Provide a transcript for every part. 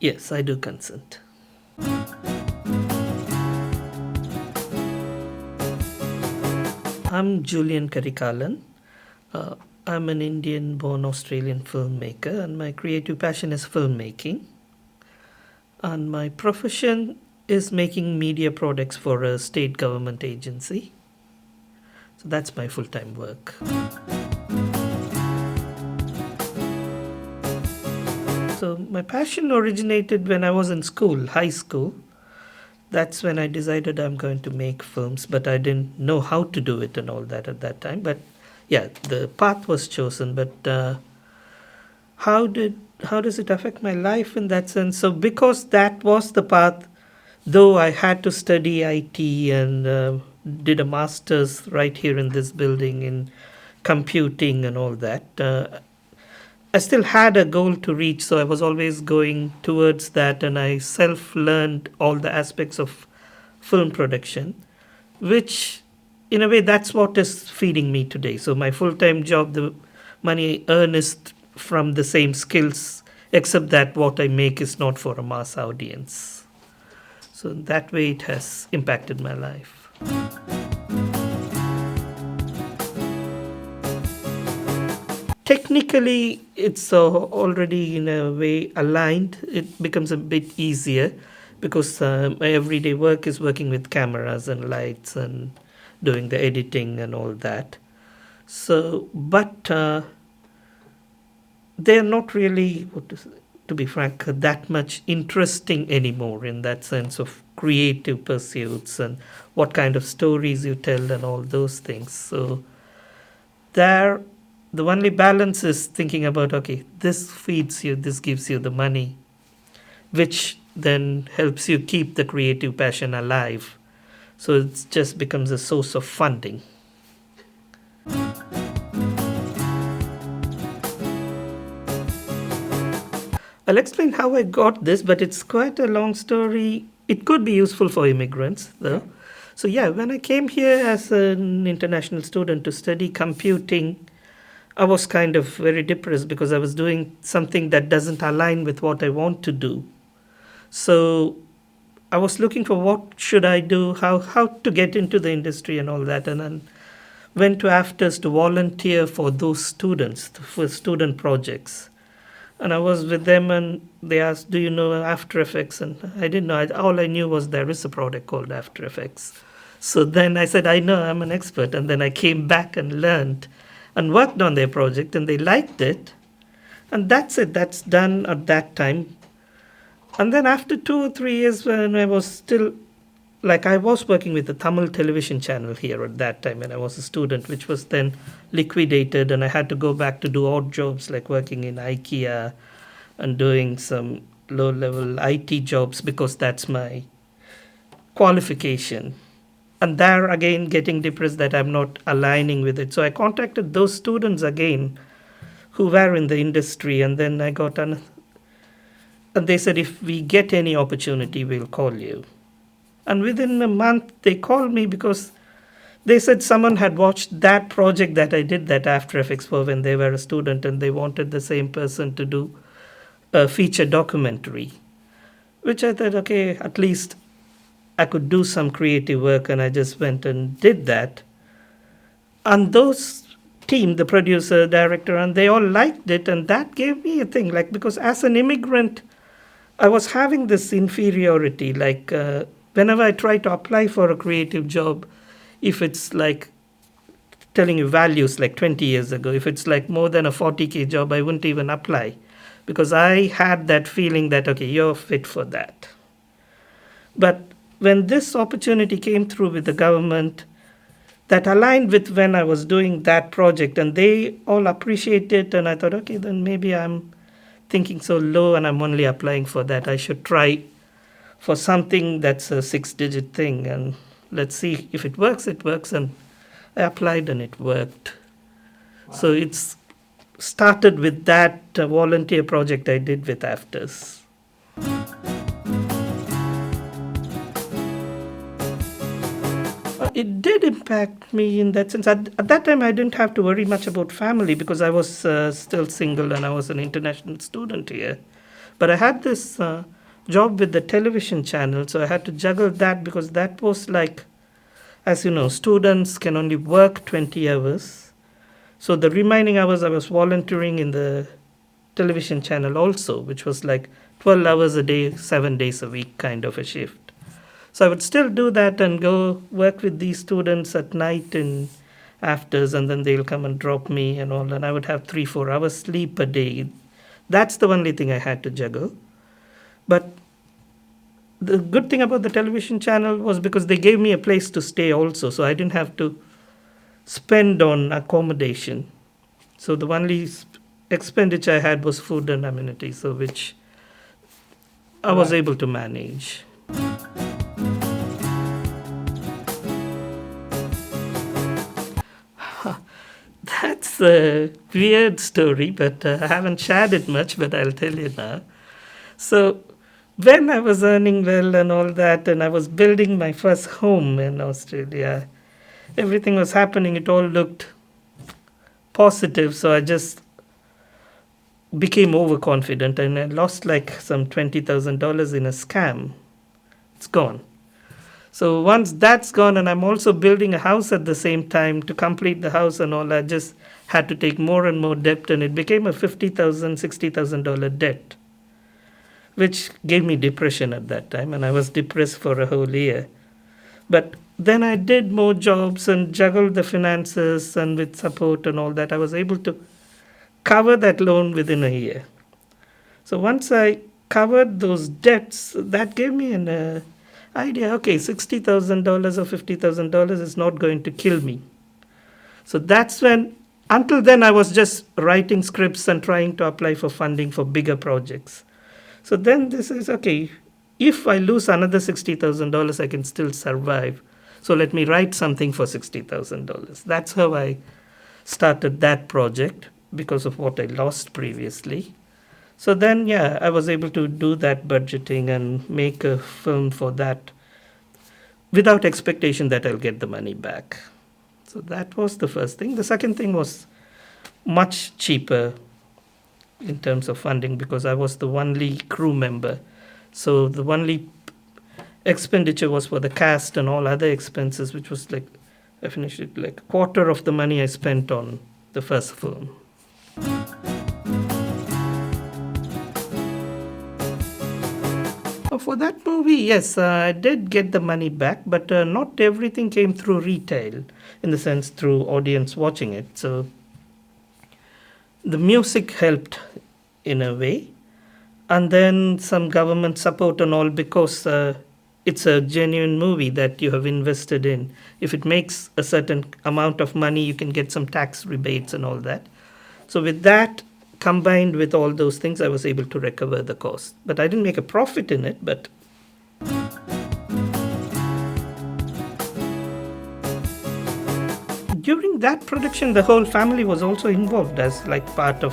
Yes, I do consent. I'm Julian Karikalan. Uh, I'm an Indian born Australian filmmaker, and my creative passion is filmmaking. And my profession is making media products for a state government agency. So that's my full time work. So my passion originated when I was in school, high school. That's when I decided I'm going to make films, but I didn't know how to do it and all that at that time. But yeah, the path was chosen. But how does it affect my life in that sense? So because that was the path, though I had to study IT and did a master's right here in this building in computing and all that. I still had a goal to reach, so I was always going towards that, and I self learned all the aspects of film production, which, in a way, that's what is feeding me today. So, my full time job, the money I earn is from the same skills, except that what I make is not for a mass audience. So, in that way, it has impacted my life. Technically, it's already in a way aligned. It becomes a bit easier because my everyday work is working with cameras and lights and doing the editing and all that. So, but they're not really, to be frank, that much interesting anymore in that sense of creative pursuits and what kind of stories you tell and all those things. So, there the only balance is thinking about, okay, this feeds you, this gives you the money, which then helps you keep the creative passion alive. So it just becomes a source of funding. I'll explain how I got this, but it's quite a long story. It could be useful for immigrants, though. So yeah, when I came here as an international student to study computing, I was kind of very depressed because I was doing something that doesn't align with what I want to do. So I was looking for what should I do, how to get into the industry and all that, and then went to AFTERS to volunteer for those students, for student projects. And I was with them and they asked, do you know After Effects? And I didn't know. All I knew was there is a product called After Effects. So then I said, I know, I'm an expert. And then I came back and learned and worked on their project, and they liked it. And that's it. That's done at that time. And then after 2 or 3 years, when I was still, like, I was working with the Tamil television channel here at that time, and I was a student, which was then liquidated, and I had to go back to do odd jobs like working in IKEA and doing some low-level IT jobs because that's my qualification. And there again, getting depressed that I'm not aligning with it. So I contacted those students again who were in the industry, and then I got and they said, if we get any opportunity, we'll call you. And within a month, they called me because they said someone had watched that project that I did, that After Effects for, when they were a student, and they wanted the same person to do a feature documentary, which I thought, okay, at least I could do some creative work, and I just went and did that. And those team, the producer, director, and they all liked it, and that gave me a thing, like, because as an immigrant, I was having this inferiority, like whenever I try to apply for a creative job, if it's like telling you values like 20 years ago, if it's like more than a 40K job, I wouldn't even apply because I had that feeling that, okay, you're fit for that. But when this opportunity came through with the government, that aligned with when I was doing that project, and they all appreciate it, and I thought, okay, then maybe I'm thinking so low and I'm only applying for that. I should try for something that's a 6-digit thing, and let's see if it works, it works. And I applied and it worked. Wow. So it's started with that volunteer project I did with AFTERS. It did impact me in that sense. At that time, I didn't have to worry much about family because I was still single and I was an international student here. But I had this job with the television channel, so I had to juggle that because that was like, as you know, students can only work 20 hours. So the remaining hours I was volunteering in the television channel also, which was like 12 hours a day, 7 days a week kind of a shift. So I would still do that and go work with these students at night and afters, and then they'll come and drop me and all, and I would have 3-4 hours sleep a day. That's the only thing I had to juggle. But the good thing about the television channel was because they gave me a place to stay also, so I didn't have to spend on accommodation. So the only expenditure I had was food and amenities, so which I was able to manage. That's a weird story, but I haven't shared it much, but I'll tell you now. So when I was earning well and all that, and I was building my first home in Australia, everything was happening. It all looked positive, so I just became overconfident and I lost like some $20,000 in a scam. It's gone. So once that's gone, and I'm also building a house at the same time to complete the house and all, I just had to take more and more debt, and it became a $50,000, $60,000 debt, which gave me depression at that time, and I was depressed for a whole year. But then I did more jobs and juggled the finances, and with support and all that, I was able to cover that loan within a year. So once I covered those debts, that gave me an idea, okay, $60,000 or $50,000 is not going to kill me. So that's when, until then, I was just writing scripts and trying to apply for funding for bigger projects. So then this is, okay, if I lose another $60,000, I can still survive. So let me write something for $60,000. That's how I started that project, because of what I lost previously. So then, yeah, I was able to do that budgeting and make a film for that without expectation that I'll get the money back. So that was the first thing. The second thing was much cheaper in terms of funding because I was the only crew member. So the only expenditure was for the cast and all other expenses, which was like, I finished it like a quarter of the money I spent on the first film. For that movie, yes, I did get the money back, but not everything came through retail, in the sense through audience watching it. So the music helped in a way, and then some government support and all, because it's a genuine movie that you have invested in. If it makes a certain amount of money, you can get some tax rebates and all that. So with that, combined with all those things, I was able to recover the cost. But I didn't make a profit in it, but during that production, the whole family was also involved as like part of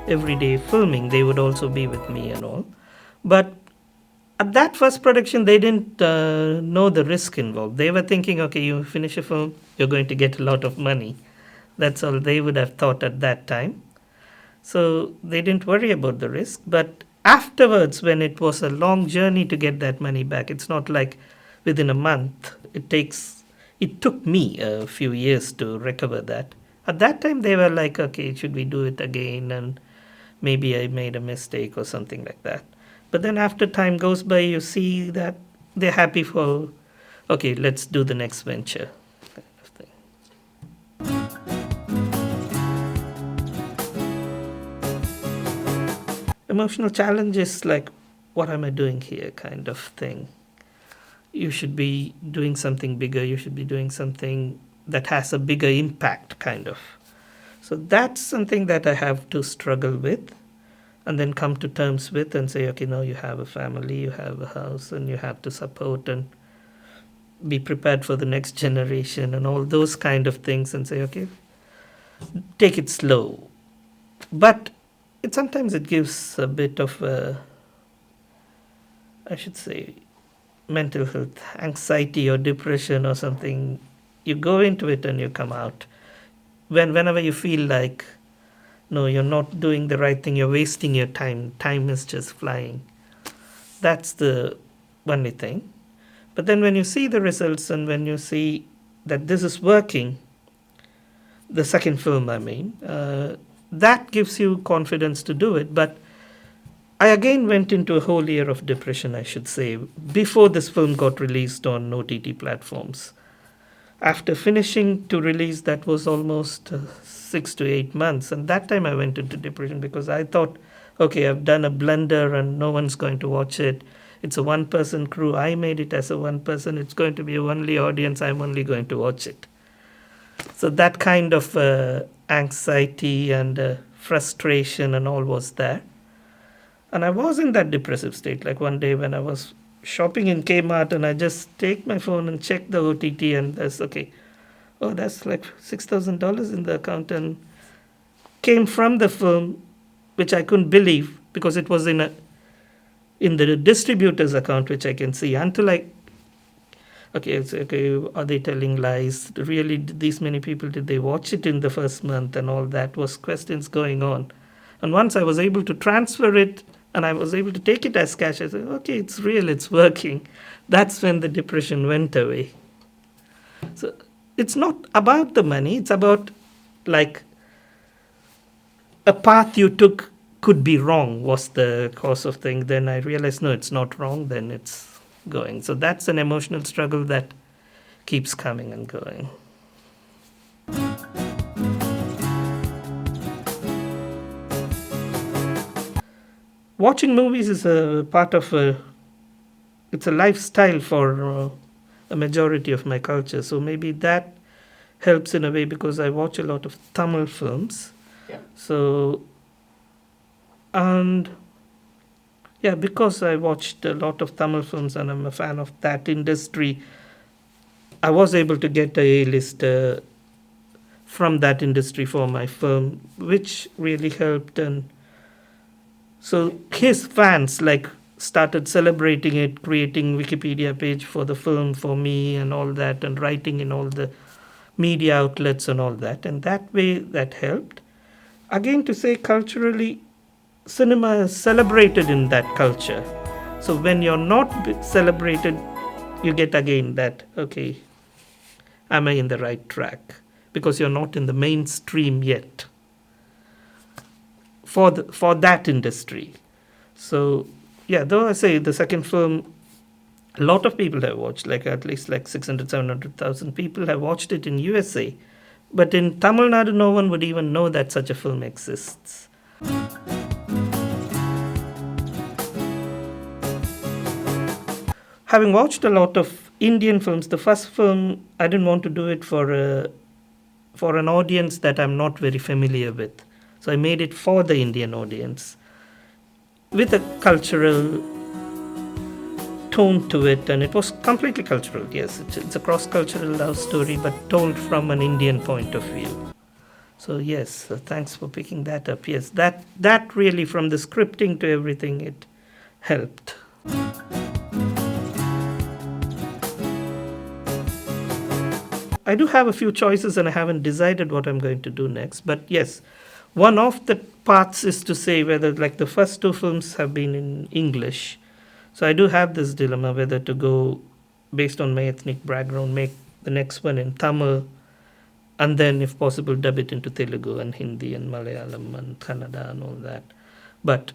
everyday filming. They would also be with me and all. But at that first production, they didn't know the risk involved. They were thinking, okay, you finish a film, you're going to get a lot of money. That's all they would have thought at that time. So they didn't worry about the risk. But afterwards, when it was a long journey to get that money back, it's not like within a month. It took me a few years to recover that. At that time, they were like, okay, should we do it again? And maybe I made a mistake or something like that. But then after time goes by, you see that they're happy for, okay, let's do the next venture kind of thing. Emotional challenge is like, what am I doing here kind of thing. You should be doing something bigger. You should be doing something that has a bigger impact kind of. So that's something that I have to struggle with and then come to terms with and say, okay, now you have a family, you have a house, and you have to support and be prepared for the next generation and all those kind of things, and say, okay, take it slow. But sometimes it gives a bit of I should say, mental health, anxiety or depression or something. You go into it and you come out. Whenever you feel like no, you're not doing the right thing, you're wasting your time, time is just flying. That's the only thing. But then when you see the results and when you see that this is working, the second film, I mean, that gives you confidence to do it. But I again went into a whole year of depression, I should say, before this film got released on OTT platforms. After finishing to release, that was almost 6 to 8 months. And that time I went into depression because I thought, okay, I've done a blunder and no one's going to watch it. It's a one-person crew. I made it as a one person. It's going to be a only audience. I'm only going to watch it. So that kind of anxiety and frustration and all was there. And I was in that depressive state. Like one day when I was shopping in Kmart and I just take my phone and check the OTT and that's okay. Oh, that's like $6,000 in the account and came from the film, which I couldn't believe because it was in the distributor's account, which I can see until it's okay, are they telling lies? Really, these many people, did they watch it in the first month and all that was questions going on. And once I was able to transfer it and I was able to take it as cash, I said, okay, it's real, it's working. That's when the depression went away. So it's not about the money, it's about like a path you took could be wrong was the cause of thing. Then I realized, no, it's not wrong, then it's going. So that's an emotional struggle that keeps coming and going. Watching movies is a part of it's a lifestyle for a majority of my culture. So maybe that helps in a way because I watch a lot of Tamil films. Yeah. So, and yeah, because I watched a lot of Tamil films and I'm a fan of that industry, I was able to get a A-list from that industry for my film, which really helped. And so his fans started celebrating it, creating Wikipedia page for the film for me and all that, and writing in all the media outlets and all that. And that way that helped. Again, to say culturally, cinema is celebrated in that culture. So when you're not celebrated, you get again that, okay, am I in the right track? Because you're not in the mainstream yet for that industry. So yeah, though I say the second film, a lot of people have watched, at least 600, 700,000 people have watched it in USA. But in Tamil Nadu, no one would even know that such a film exists. Having watched a lot of Indian films, the first film, I didn't want to do it for an audience that I'm not very familiar with. So I made it for the Indian audience with a cultural tone to it, and it was completely cultural. Yes, it's a cross-cultural love story, but told from an Indian point of view. So yes, thanks for picking that up. Yes, that really, from the scripting to everything, it helped. I do have a few choices and I haven't decided what I'm going to do next. But yes, one of the paths is to say whether, the first two films have been in English. So I do have this dilemma whether to go, based on my ethnic background, make the next one in Tamil, and then if possible dub it into Telugu and Hindi and Malayalam and Kannada and all that. But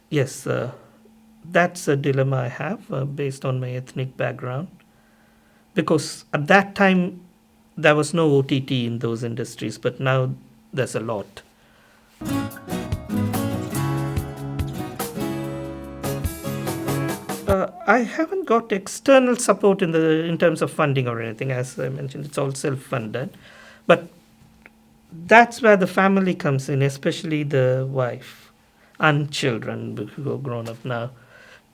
yes, that's a dilemma I have based on my ethnic background. Because at that time, there was no OTT in those industries, but now there's a lot. I haven't got external support in terms of funding or anything. As I mentioned, it's all self-funded. But that's where the family comes in, especially the wife and children who are grown up now,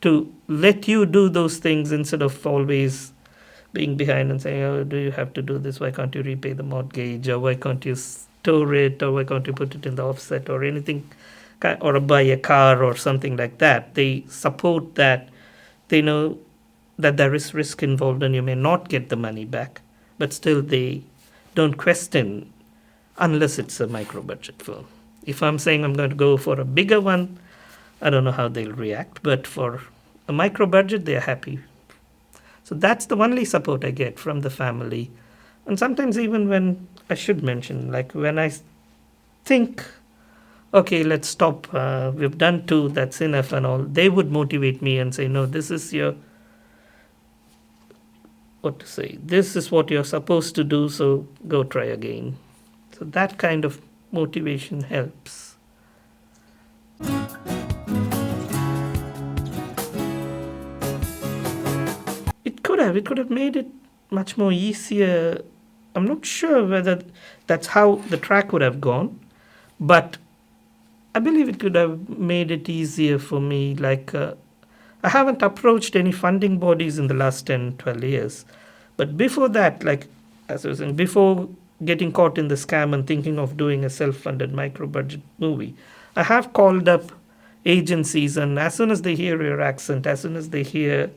to let you do those things instead of always being behind and saying, oh, do you have to do this? Why can't you repay the mortgage? Or why can't you store it? Or why can't you put it in the offset or anything? Or buy a car or something like that. They support that. They know that there is risk involved and you may not get the money back. But still they don't question unless it's a micro-budget film. If I'm saying I'm going to go for a bigger one, I don't know how they'll react, but for a micro budget, they're happy. So that's the only support I get from the family. And sometimes, even when I should mention, like when I think, okay, let's stop, we've done two, that's enough, and all, they would motivate me and say, no, this is your, what to say, this is what you're supposed to do, so go try again. So that kind of motivation helps. It could have made it much more easier. I'm not sure whether that's how the track would have gone, but I believe it could have made it easier for me. Like, I haven't approached any funding bodies in the last 10, 12 years. But before that, like, as I was saying, before getting caught in the scam and thinking of doing a self-funded micro-budget movie, I have called up agencies, and as soon as they hear your accent, as soon as they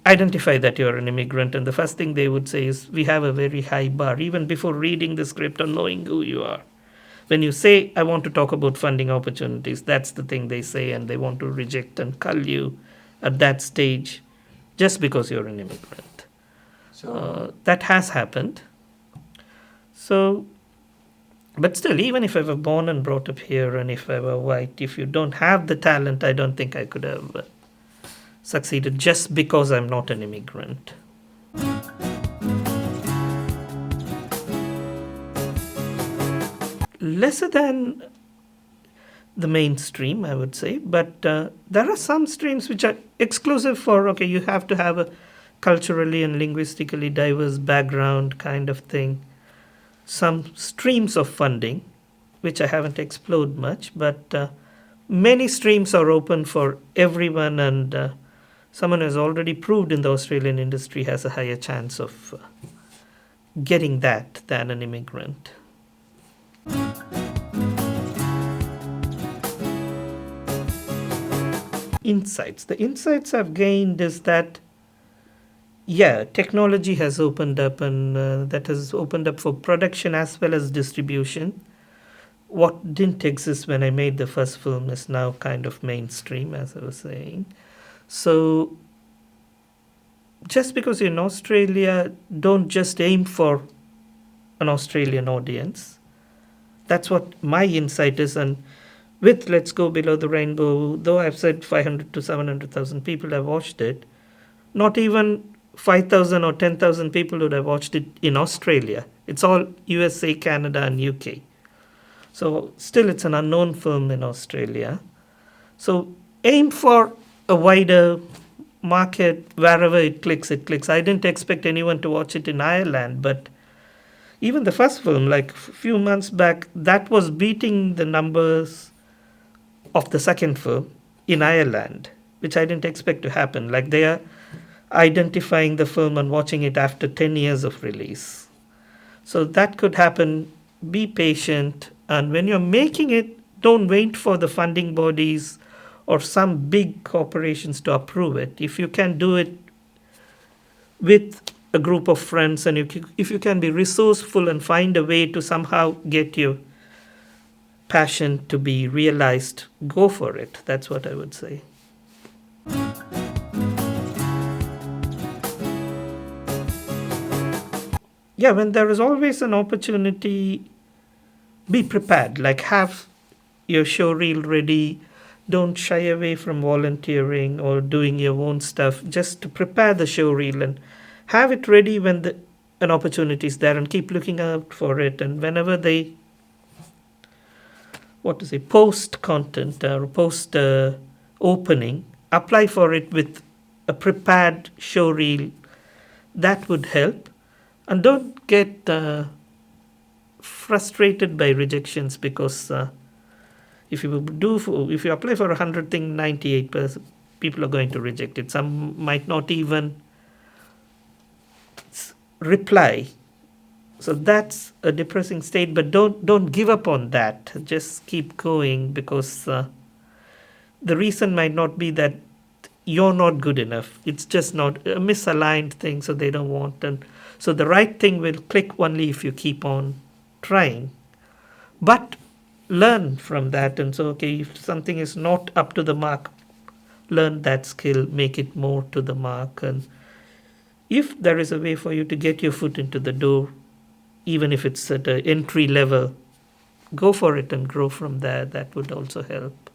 identify that you're an immigrant, and the first thing they would say is, we have a very high bar, even before reading the script or knowing who you are. When you say, I want to talk about funding opportunities, that's the thing they say, and they want to reject and cull you at that stage just because you're an immigrant. So that has happened. So, but still, even if I were born and brought up here, and if I were white, if you don't have the talent, I don't think I could have succeeded just because I'm not an immigrant. Lesser than the mainstream, I would say, but there are some streams which are exclusive for, okay, you have to have a culturally and linguistically diverse background kind of thing. Some streams of funding, which I haven't explored much, but many streams are open for everyone, and someone who has already proved in the Australian industry has a higher chance of getting that than an immigrant. Insights. The insights I've gained is that, yeah, technology has opened up, and that has opened up for production as well as distribution. What didn't exist when I made the first film is now kind of mainstream, as I was saying. So just because you're in Australia, don't just aim for an Australian audience. That's what my insight is. And with Let's Go Below the Rainbow, though I've said 500 to 700,000 people have watched it, not even 5,000 or 10,000 people would have watched it in Australia. It's all USA, Canada, and UK. So still it's an unknown film in Australia. So aim for a wider market. Wherever it clicks, it clicks. I didn't expect anyone to watch it in Ireland, but even the first film, like a few months back, that was beating the numbers of the second film in Ireland, which I didn't expect to happen. Like, they are identifying the film and watching it after 10 years of release. So that could happen. Be patient. And when you're making it, don't wait for the funding bodies or some big corporations to approve it. If you can do it with a group of friends, and if you can be resourceful and find a way to somehow get your passion to be realized, go for it. That's what I would say. Yeah, when there is always an opportunity, be prepared. Like, have your show reel ready. Don't shy away from volunteering or doing your own stuff. Just to prepare the show reel and have it ready when an opportunity is there, and keep looking out for it. And whenever they, post content or post opening, apply for it with a prepared show reel. That would help. And don't get frustrated by rejections, because if you apply for 100 things, 98% people are going to reject it. Some might not even reply. So that's a depressing state, but don't give up on that. Just keep going, because the reason might not be that you're not good enough. It's just not a misaligned thing, so they don't want. And so the right thing will click only if you keep on trying. But learn from that, and so, okay, if something is not up to the mark, learn that skill, make it more to the mark. And if there is a way for you to get your foot into the door, even if it's at an entry level, go for it and grow from there. That would also help.